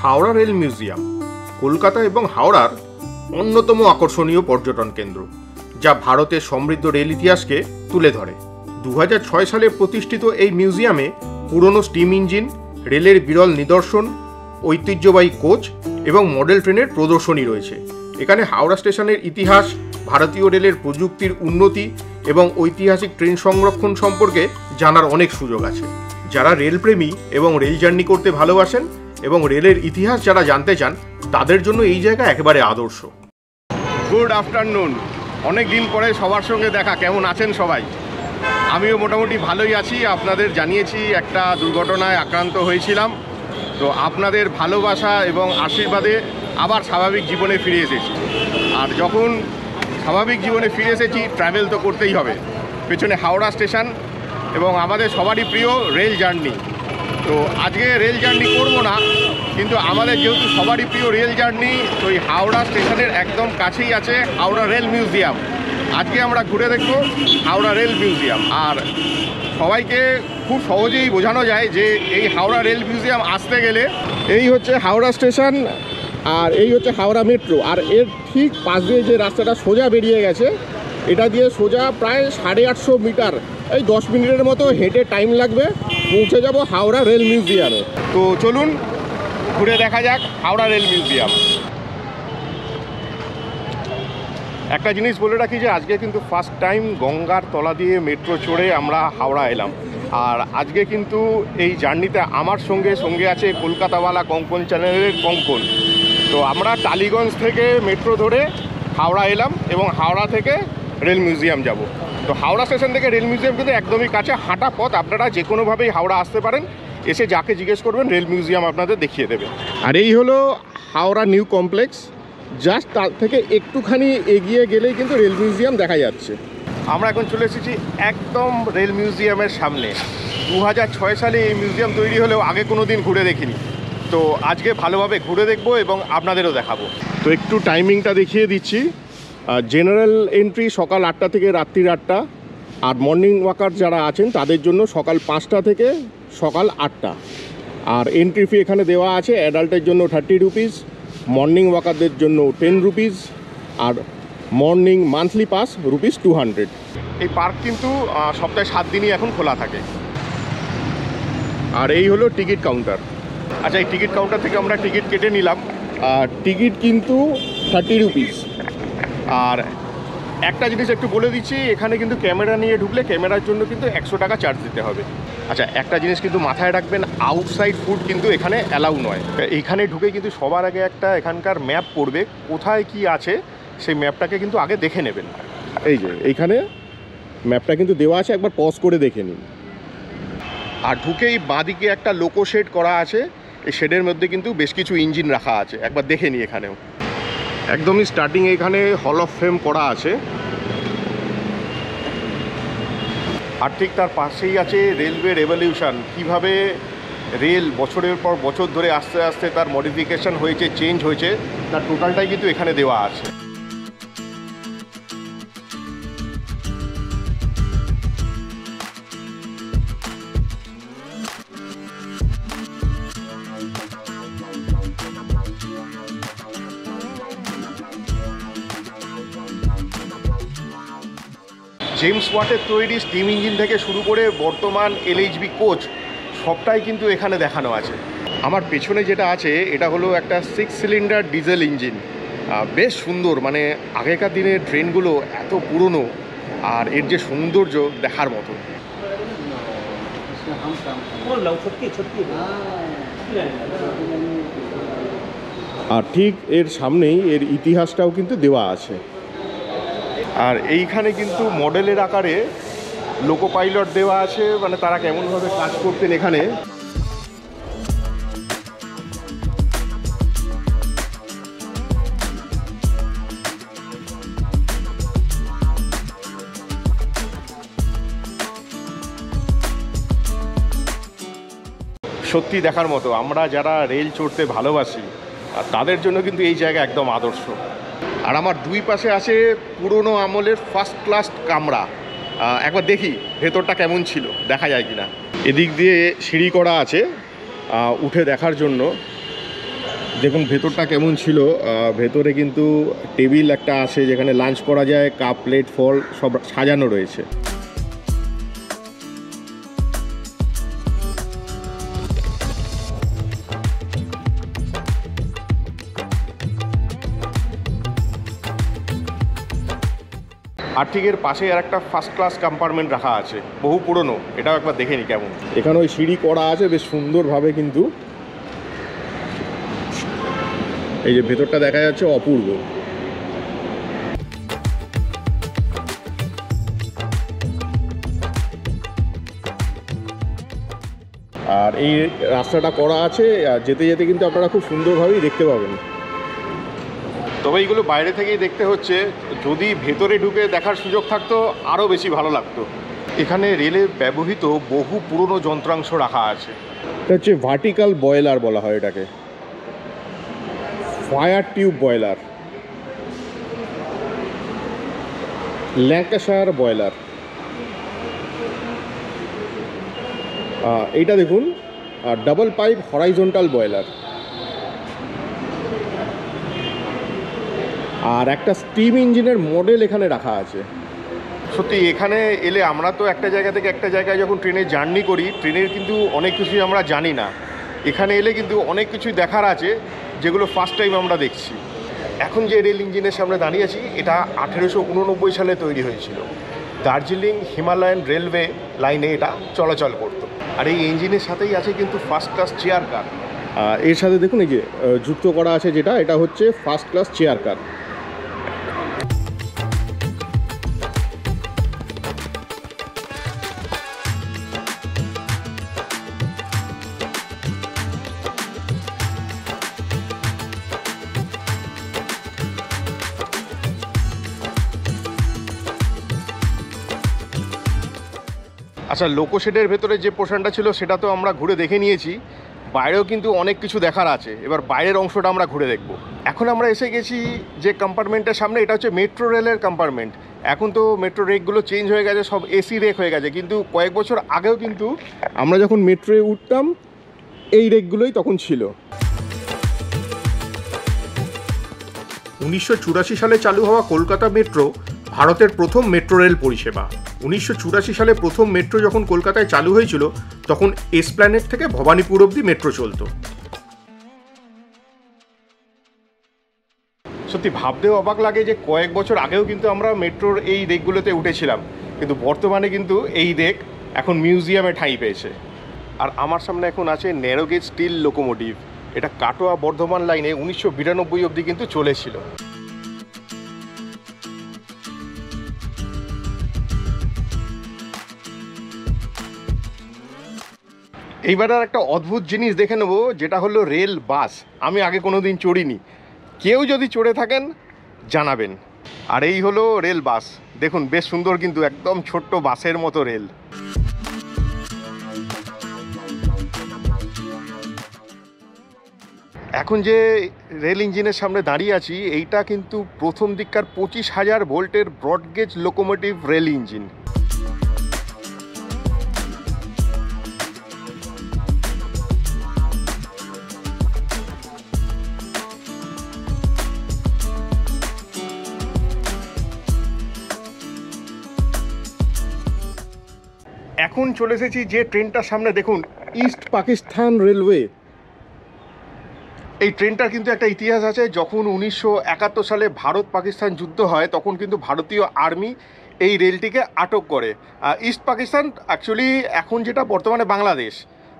Howrah rail museum Kolkata এবং হাওড়ার অন্যতম আকর্ষণীয় পর্যটন কেন্দ্র, যা ভারতের সমৃদ্ধ রেল ইতিহাসকে তুলে ধরে। 2006 সালে প্রতিষ্ঠিত এই মিউজিয়ামে পুরনো স্টিম ইঞ্জিন, রেলের বিরল নিদর্শন, ঐতিহ্যবাহী কোচ এবং মডেল ট্রেনের প্রদর্শনী রয়েছে। এখানে হাওড়া স্টেশনের ইতিহাস, ভারতীয় রেলের প্রযুক্তির উন্নতি এবং ঐতিহাসিক ট্রেন সংরক্ষণ সম্পর্কে জানার অনেক সুযোগ আছে। যারা রেলপ্রেমী এবং রেল জার্নি করতে ভালোবাসেন এবং রেলের ইতিহাস যারা জানতে চান, তাদের জন্য এই জায়গা একেবারে আদর্শ। Good afternoon. অনেক দিন পরে সবার সঙ্গে দেখা। কেমন আছেন সবাই? আমিও মোটামুটি ভালোই আছি। আপনাদের জানিয়েছি একটা দুর্ঘটনায় আক্রান্ত হয়েছিলাম, তো আপনাদের ভালোবাসা এবং আশীর্বাদে আবার স্বাভাবিক জীবনে ফিরে এসেছি। আর যখন স্বাভাবিক জীবনে ফিরে এসেছি, ট্রাভেল তো করতেই হবে। পেছনে হাওড়া স্টেশন এবং আমাদের সবারই প্রিয় রেল জার্নি। তো আজকে রেল জার্নি করব না, কিন্তু আমাদের যেহেতু সবারই প্রিয় রেল জার্নি, তো এই হাওড়া স্টেশনের একদম কাছেই আছে হাওড়া রেল মিউজিয়াম। আজকে আমরা ঘুরে দেখব হাওড়া রেল মিউজিয়াম। আর সবাইকে খুব সহজেই বোঝানো যায় যে এই হাওড়া রেল মিউজিয়াম আসতে গেলে এই হচ্ছে হাওড়া স্টেশন আর এই হচ্ছে হাওড়া মেট্রো। আর এর ঠিক পাশ দিয়ে যে রাস্তাটা সোজা বেরিয়ে গেছে, এটা দিয়ে সোজা প্রায় 850 মিটার, এই 10 মিনিটের মতো হেঁটে টাইম লাগবে, পৌঁছে যাব হাওড়া রেল মিউজিয়ামে। তো চলুন ঘুরে দেখা যাক হাওড়া রেল মিউজিয়াম। একটা জিনিস বলে রাখি যে আজকে কিন্তু ফার্স্ট টাইম গঙ্গার তলা দিয়ে মেট্রো চড়ে আমরা হাওড়া এলাম। আর আজকে কিন্তু এই জার্নিতে আমার সঙ্গে আছে কলকাতাওয়ালা কঙ্কন চ্যানেলের কঙ্কন। তো আমরা টালিগঞ্জ থেকে মেট্রো ধরে হাওড়া এলাম এবং হাওড়া থেকে রেল মিউজিয়াম যাব। তো হাওড়া স্টেশন থেকে রেল মিউজিয়াম কিন্তু একদমই কাছে, হাঁটা পথ। আপনারা যে কোনোভাবেই হাওড়া আসতে পারেন, এসে যাকে জিজ্ঞেস করবেন রেল মিউজিয়াম আপনাদের দেখিয়ে দেবে। আর এই হলো হাওড়া নিউ কমপ্লেক্স। জাস্ট তার থেকে একটুখানি এগিয়ে গেলেই কিন্তু রেল মিউজিয়াম দেখা যাচ্ছে। আমরা এখন চলে এসেছি একদম রেল মিউজিয়ামের সামনে। 2006 সালে এই মিউজিয়াম তৈরি হলেও আগে কোনো দিন ঘুরে দেখিনি। তো আজকে ভালোভাবে ঘুরে দেখব এবং আপনাদেরও দেখাবো। তো একটু টাইমিংটা দেখিয়ে দিচ্ছি। জেনারেল এন্ট্রি সকাল 8টা থেকে রাত্রি 8টা, আর মর্নিং ওয়াকার যারা আছেন তাদের জন্য সকাল 5টা থেকে সকাল 8টা। আর এন্ট্রি ফি এখানে দেওয়া আছে। অ্যাডাল্টের জন্য 30 রুপিস, মর্নিং ওয়াকারদের জন্য 10 রুপিস, আর মর্নিং মান্থলি পাস রুপিস 200। এই পার্ক কিন্তু সপ্তাহে 7 দিনই এখন খোলা থাকে। আর এই হলো টিকিট কাউন্টার। আচ্ছা, এই টিকিট কাউন্টার থেকে আমরা টিকিট কেটে নিলাম। টিকিট কিন্তু 30 রুপিস। আর একটা জিনিস একটু বলে দিচ্ছি, এখানে কিন্তু ক্যামেরা নিয়ে ঢুকলে ক্যামেরার জন্য কিন্তু 100 টাকা চার্জ দিতে হবে। আচ্ছা, একটা জিনিস কিন্তু মাথায় রাখবেন, আউটসাইড ফুড কিন্তু এখানে অ্যালাউ নয়। এইখানে ঢুকে কিন্তু সবার আগে একটা এখানকার ম্যাপ পড়বে, কোথায় কি আছে সেই ম্যাপটাকে কিন্তু আগে দেখে নেবেন। এই যে এইখানে ম্যাপটা কিন্তু দেওয়া আছে, একবার পজ করে দেখে নিন। আর ঢুকেই বাঁদিকে একটা লোকো শেড করা আছে। এই শেডের মধ্যে কিন্তু বেশ কিছু ইঞ্জিন রাখা আছে, একবার দেখে নিই। এখানেও একদমই স্টার্টিং এখানে হল অফ ফেম করা আছে। আর ঠিক তার পাশেই আছে রেলওয়ে রেভলিউশন। কীভাবে রেল বছরের পর বছর ধরে আস্তে আস্তে তার মডিফিকেশন হয়েছে, চেঞ্জ হয়েছে, তার টোটালটাই কিন্তু এখানে দেওয়া আছে। জেমস ওয়াটের তৈরি স্টিম ইঞ্জিন থেকে শুরু করে বর্তমান LHB কোচ সবটাই কিন্তু এখানে দেখানো আছে। আমার পেছনে যেটা আছে এটা হলো একটা 6 সিলিন্ডার ডিজেল ইঞ্জিন। বেশ সুন্দর, মানে আগেকার দিনের ট্রেনগুলো এত পুরনো, আর এর যে সৌন্দর্য দেখার মতো। আর ঠিক এর সামনেই এর ইতিহাসটাও কিন্তু দেওয়া আছে। আর এইখানে কিন্তু মডেলের আকারে লোকো পাইলট দেওয়া আছে, মানে তারা কেমনভাবে কাজ করতেন এখানে। সত্যি দেখার মতো। আমরা যারা রেল চড়তে ভালোবাসি আর তাদের জন্য কিন্তু এই জায়গা একদম আদর্শ। আর আমার দুই পাশে আছে পুরনো আমলের ফার্স্ট ক্লাস কামরা। একবার দেখি ভেতরটা কেমন ছিল, দেখা যায় কিনা। এদিক দিয়ে সিঁড়ি করা আছে উঠে দেখার জন্য। দেখুন ভেতরটা কেমন ছিল। ভেতরে কিন্তু টেবিল একটা আছে যেখানে লাঞ্চ করা যায়, কাপ প্লেট ফল সব সাজানো রয়েছে। আর ঠিক এর পাশে আর একটা ফার্স্ট ক্লাস কম্পার্টমেন্ট রাখা আছে, বহু পুরনো, এটাও একবার দেখে নি কেমন। এখানে ওই সিঁড়ি করা আছে বেশ সুন্দরভাবে, কিন্তু এই যে ভেতরটা দেখা যাচ্ছে অপূর্ব। আর এই রাস্তাটা করা আছে, আর যেতে যেতে কিন্তু আপনারা খুব সুন্দরভাবেই দেখতে পাবেন। তবে এইগুলো বাইরে থেকেই দেখতে হচ্ছে, যদি ভেতরে ঢুকে দেখার সুযোগ থাকতো আরও বেশি ভালো লাগতো। এখানে রেলে ব্যবহৃত বহু পুরনো যন্ত্রাংশ রাখা আছে। এটা হচ্ছে ভার্টিক্যাল বয়লার বলা হয় এটাকে, fire tube boiler, Lancashire boiler. এইটা দেখুন ডাবল পাইপ হরাইজন্টাল বয়লার। আর একটা স্টিম ইঞ্জিনের মডেল এখানে রাখা আছে। সত্যি এখানে এলে আমরা তো একটা জায়গা থেকে একটা জায়গায় যখন ট্রেনে জার্নি করি, ট্রেনের কিন্তু অনেক কিছুই আমরা জানি না। এখানে এলে কিন্তু অনেক কিছুই দেখার আছে যেগুলো ফার্স্ট টাইম আমরা দেখছি। এখন যে রেল ইঞ্জিনের সামনে দাঁড়িয়ে আছি, এটা 1889 সালে তৈরি হয়েছিল। দার্জিলিং হিমালয়ান রেলওয়ে লাইনে এটা চলাচল করত। আর এই ইঞ্জিনের সাথেই আছে কিন্তু ফার্স্ট ক্লাস চেয়ার কার। এর সাথে দেখুন এই যে যুক্ত করা আছে যেটা, এটা হচ্ছে ফার্স্ট ক্লাস চেয়ার কার। আচ্ছা, লোকোশেডের ভেতরে যে পোর্শনটা ছিল সেটা তো আমরা ঘুরে দেখে নিয়েছি, বাইরেও কিন্তু অনেক কিছু দেখার আছে। এবার বাইরের অংশটা আমরা ঘুরে দেখব। এখন আমরা এসে গেছি যে কম্পার্টমেন্টের সামনে, এটা হচ্ছে মেট্রো রেলের কম্পার্টমেন্ট। এখন তো মেট্রো রেকগুলো চেঞ্জ হয়ে গেছে, সব এসি রেক হয়ে গেছে, কিন্তু কয়েক বছর আগেও কিন্তু আমরা যখন মেট্রোয়ে উঠতাম এই রেকগুলোই তখন ছিল। 1984 সালে চালু হওয়া কলকাতা মেট্রো ভারতের প্রথম মেট্রো রেল পরিষেবা। 1984 সালে প্রথম মেট্রো যখন কলকাতায় চালু হয়েছিল, তখন এসপ্ল্যানেড থেকে ভবানীপুর অবধি মেট্রো চলতো। সত্যি ভাবতেও অবাক লাগে যে কয়েক বছর আগেও কিন্তু আমরা মেট্রোর এই রেকগুলোতে উঠেছিলাম, কিন্তু বর্তমানে কিন্তু এই রেক এখন মিউজিয়ামে ঠাঁই পেয়েছে। আর আমার সামনে এখন আছে ন্যারোগেজ স্টিল লোকোমোটিভ। এটা কাটোয়া বর্ধমান লাইনে 1992 অবধি কিন্তু চলেছিল। এইবার আর একটা অদ্ভুত জিনিস দেখে নেবো, যেটা হলো রেল বাস। আমি আগে কোনো দিন চড়িনি, কেউ যদি চড়ে থাকেন জানাবেন। আর এই হলো রেল বাস, দেখুন বেশ সুন্দর, কিন্তু একদম ছোট্ট বাসের মতো রেল। এখন যে রেল ইঞ্জিনের সামনে দাঁড়িয়ে আছি, এইটা কিন্তু প্রথম দিককার 25,000 ভোল্টের ব্রডগেজ লোকোমোটিভ রেল ইঞ্জিন। এখন চলে এসেছি যে ট্রেনটার সামনে, দেখুন ইস্ট পাকিস্তান রেলওয়ে। এই ট্রেনটার কিন্তু একটা ইতিহাস আছে। যখন 1971 সালে ভারত পাকিস্তান যুদ্ধ হয়, তখন কিন্তু ভারতীয় আর্মি এই রেলটিকে আটক করে। ইস্ট পাকিস্তান অ্যাকচুয়ালি এখন যেটা বর্তমানে বাংলাদেশ,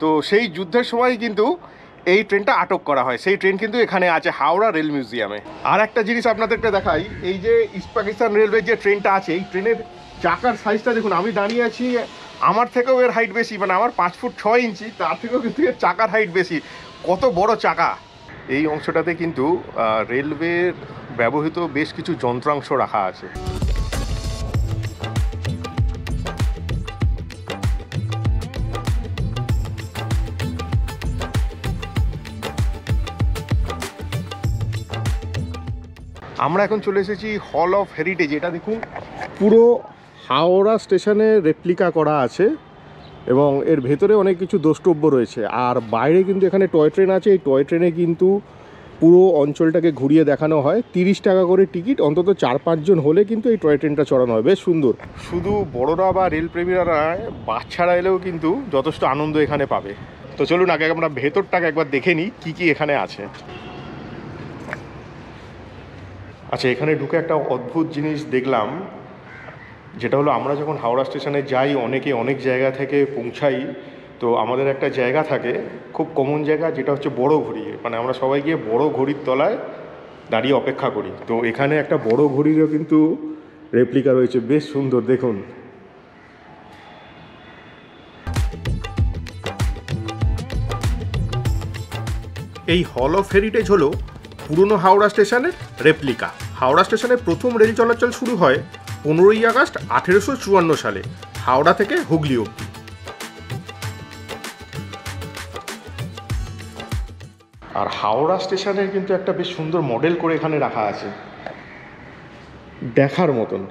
তো সেই যুদ্ধের সময় কিন্তু এই ট্রেনটা আটক করা হয়। সেই ট্রেন কিন্তু এখানে আছে হাওড়া রেল মিউজিয়ামে। আর একটা জিনিস আপনাদেরকে দেখাই, এই যে ইস্ট পাকিস্তান রেলওয়ে যে ট্রেনটা আছে, এই ট্রেনের চাকার সাইজটা দেখুন। আমি দাঁড়িয়ে আছি, আমার থেকেও এর হাইট বেশি, মানে আমার 5 ফুট 6 ইঞ্চি, তার থেকেও কিন্তু এর চাকার হাইট বেশি। কত বড় চাকা! এই অংশটাতে কিন্তু রেলওয়ের ব্যবহৃত বেশ কিছু যন্ত্রাংশ রাখা আছে। আমরা এখন চলে এসেছি হল অফ হেরিটেজ। এটা দেখুন পুরো হাওড়া স্টেশনে রেপ্লিকা করা আছে, এবং এর ভেতরে অনেক কিছু দ্রষ্টব্য রয়েছে। আর বাইরে কিন্তু এখানে টয় ট্রেন আছে। এই টয় ট্রেনে কিন্তু পুরো অঞ্চলটাকে ঘুরিয়ে দেখানো হয়। 30 টাকা করে টিকিট, অন্তত 4-5 জন হলে কিন্তু এই টয় ট্রেনটা চড়ানো হয়। বেশ সুন্দর। শুধু বড়রা বা রেলপ্রেমীরা নয়, বাচ্চারা এলেও কিন্তু যথেষ্ট আনন্দ এখানে পাবে। তো চলুন আগে আমরা ভেতরটাকে একবার দেখে নিই কী কী এখানে আছে। আচ্ছা, এখানে ঢুকে একটা অদ্ভুত জিনিস দেখলাম, যেটা হলো আমরা যখন হাওড়া স্টেশনে যাই অনেকে অনেক জায়গা থেকে পৌঁছাই, তো আমাদের একটা জায়গা থাকে খুব কমন জায়গা, যেটা হচ্ছে বড় ঘড়ি। মানে আমরা সবাই গিয়ে বড় ঘড়ির তলায় দাঁড়িয়ে অপেক্ষা করি। তো এখানে একটা বড় ঘড়িরও কিন্তু রেপ্লিকা রয়েছে, বেশ সুন্দর দেখুন। এই হল অফ হেরিটেজ হলো পুরনো হাওড়া স্টেশনের রেপ্লিকা। হাওড়া স্টেশনে প্রথম রেল চলাচল শুরু হয় 15ই আগস্ট 1854 সালে হাওড়া থেকে হুগলি অবধি। আর হাওড়া স্টেশনের কিন্তু একটা বেশ সুন্দর মডেল করে এখানে রাখা আছে, দেখার মতন।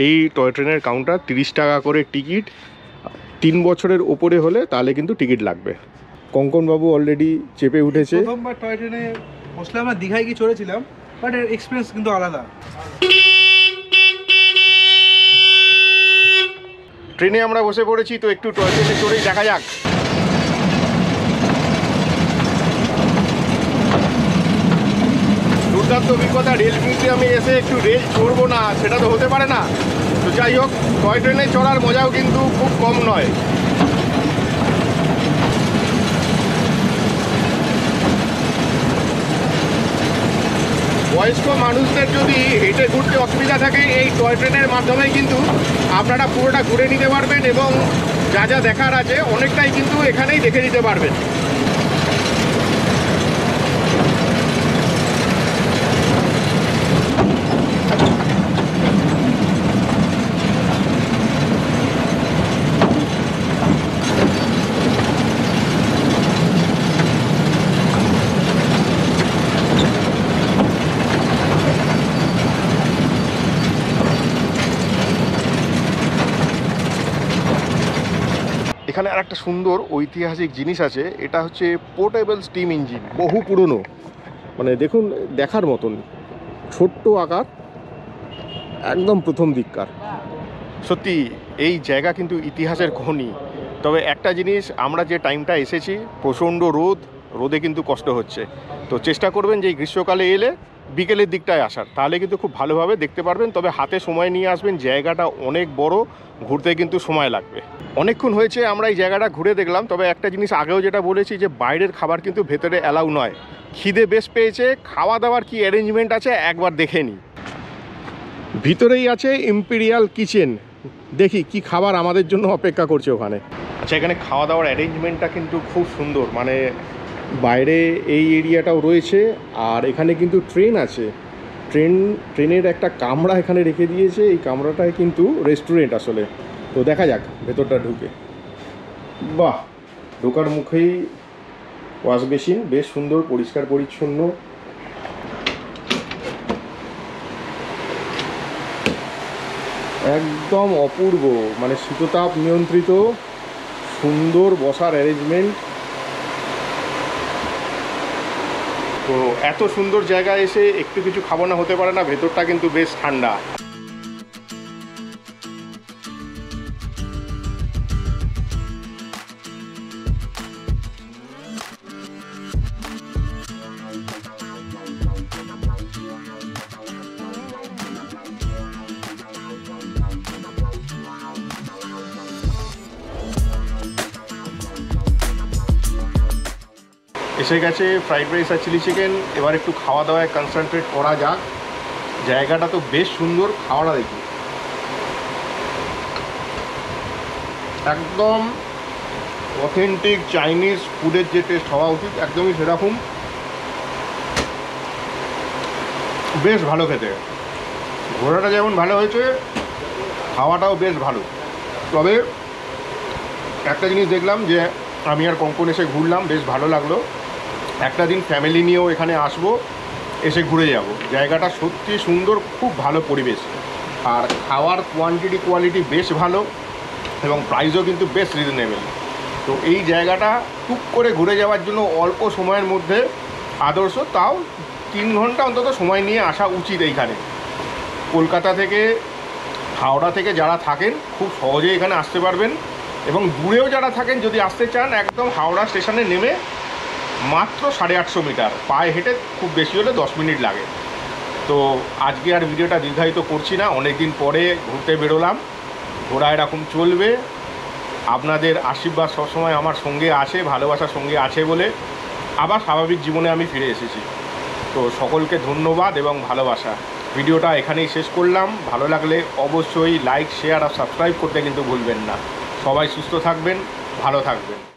এই টয় ট্রেনের কাউন্টার 30 টাকা করে টিকিট। 3 বছরের ওপরে হলে তাহলে কিন্তু টিকিট লাগবে। কঙ্কনবাবু অলরেডি চেপে উঠেছে। প্রথমবার টয় ট্রেনে বসলে আমরা দীঘায় গিয়ে চড়েছিলাম, বাট এর এক্সপিরিয়েন্স কিন্তু আলাদা। ট্রেনে আমরা বসে পড়েছি, তো একটু টয় ট্রেনে চড়েই দেখা যাক। দুর্দান্ত অভিজ্ঞতা। রেল মিউজিয়ামে এসে একটু রেল চড়বো না, সেটা তো হতে পারে না। তো যাই হোক, টয় ট্রেনে চড়ার মজাও কিন্তু খুব কম নয়। বয়স্ক মানুষদের যদি হেঁটে ঘুরতে অসুবিধা থাকে, এই টয় ট্রেনের মাধ্যমে কিন্তু আপনারা পুরোটা ঘুরে নিতে পারবেন এবং যা যা দেখার আছে অনেকটাই কিন্তু এখানেই দেখে নিতে পারবেন। এখানে আর একটা সুন্দর ঐতিহাসিক জিনিস আছে, এটা হচ্ছে পোর্টেবল স্টিম ইঞ্জিন, বহু পুরনো। মানে দেখুন, দেখার মতন, ছোট্ট আকার, একদম প্রথম দিককার। সত্যি এই জায়গা কিন্তু ইতিহাসের খনি। তবে একটা জিনিস, আমরা যে টাইমটা এসেছি প্রচণ্ড রোদে কিন্তু কষ্ট হচ্ছে। তো চেষ্টা করবেন যে গ্রীষ্মকালে এলে বিকেলের দিকটায় আসার, তাহলে কিন্তু খুব ভালোভাবে দেখতে পারবেন। তবে হাতে সময় নিয়ে আসবেন, জায়গাটা অনেক বড়, ঘুরতে কিন্তু সময় লাগবে। অনেকক্ষণ হয়েছে আমরা এই জায়গাটা ঘুরে দেখলাম। তবে একটা জিনিস আগেও যেটা বলেছি, যে বাইরের খাবার কিন্তু ভেতরে অ্যালাউ নয়। খিদে বেশ পেয়েছে, খাওয়া দাওয়ার কি অ্যারেঞ্জমেন্ট আছে একবার দেখে নিই। ভিতরেই আছে ইম্পেরিয়াল কিচেন, দেখি কি খাবার আমাদের জন্য অপেক্ষা করছে ওখানে। আচ্ছা, এখানে খাওয়া দাওয়ার অ্যারেঞ্জমেন্টটা কিন্তু খুব সুন্দর। মানে বাইরে এই এরিয়াটাও রয়েছে, আর এখানে কিন্তু ট্রেন আছে। ট্রেনের একটা কামরা এখানে রেখে দিয়েছে, এই কামরাটায় কিন্তু রেস্টুরেন্ট আসলে। তো দেখা যাক ভেতরটা ঢুকে। বাহ, ঢোকার মুখেই ওয়াশ বেসিন, বেশ সুন্দর পরিষ্কার পরিচ্ছন্ন। একদম অপূর্ব, মানে শীততাপ নিয়ন্ত্রিত, সুন্দর বসার অ্যারেঞ্জমেন্ট। তো এত সুন্দর জায়গায় এসে একটু কিছু খাবো না হতে পারে না। ভেতরটা কিন্তু বেশ ঠান্ডা। এসে গেছে ফ্রাইড রাইস আর চিলি চিকেন। এবার একটু খাওয়া দাওয়ায় কনসেন্ট্রেট করা যাক। জায়গাটা তো বেশ সুন্দর, খাওয়াটা দেখি একদম অথেন্টিক চাইনিজ ফুডের যে টেস্ট হওয়া উচিত, একদমই সেরকম। বেশ ভালো খেতে, ঘোরাটা যেমন ভালো হয়েছে, খাওয়াটাও বেশ ভালো। তবে একটা জিনিস দেখলাম, যে আমি আর কঙ্কন এসে ঘুরলাম, বেশ ভালো লাগলো। একটা দিন ফ্যামিলি নিয়েও এখানে আসবো, এসে ঘুরে যাব। জায়গাটা সত্যি সুন্দর, খুব ভালো পরিবেশ, আর খাওয়ার কোয়ালিটি বেশ ভালো এবং প্রাইসও কিন্তু বেশ রিজনেবল। তো এই জায়গাটা টুক করে ঘুরে যাওয়ার জন্য অল্প সময়ের মধ্যে আদর্শ, তাও 3 ঘন্টা অন্তত সময় নিয়ে আসা উচিত এইখানে। কলকাতা থেকে, হাওড়া থেকে যারা থাকেন খুব সহজেই এখানে আসতে পারবেন, এবং দূরেও যারা থাকেন যদি আসতে চান একদম হাওড়া স্টেশনে নেমে মাত্র 850 মিটার, পায়ে হেঁটে খুব বেশি হলে 10 মিনিট লাগে। তো আজকে আর ভিডিওটা দীর্ঘায়িত করছি না, অনেক দিন পরে ঘুরতে বেরোলাম, ঘোরা এরকম চলবে। আপনাদের আশীর্বাদ সবসময় আমার সঙ্গে আছে, ভালোবাসার সঙ্গে আছে বলে আবার স্বাভাবিক জীবনে আমি ফিরে এসেছি। তো সকলকে ধন্যবাদ এবং ভালোবাসা। ভিডিওটা এখানেই শেষ করলাম। ভালো লাগলে অবশ্যই লাইক, শেয়ার আর সাবস্ক্রাইব করতে কিন্তু ভুলবেন না। সবাই সুস্থ থাকবেন, ভালো থাকবেন।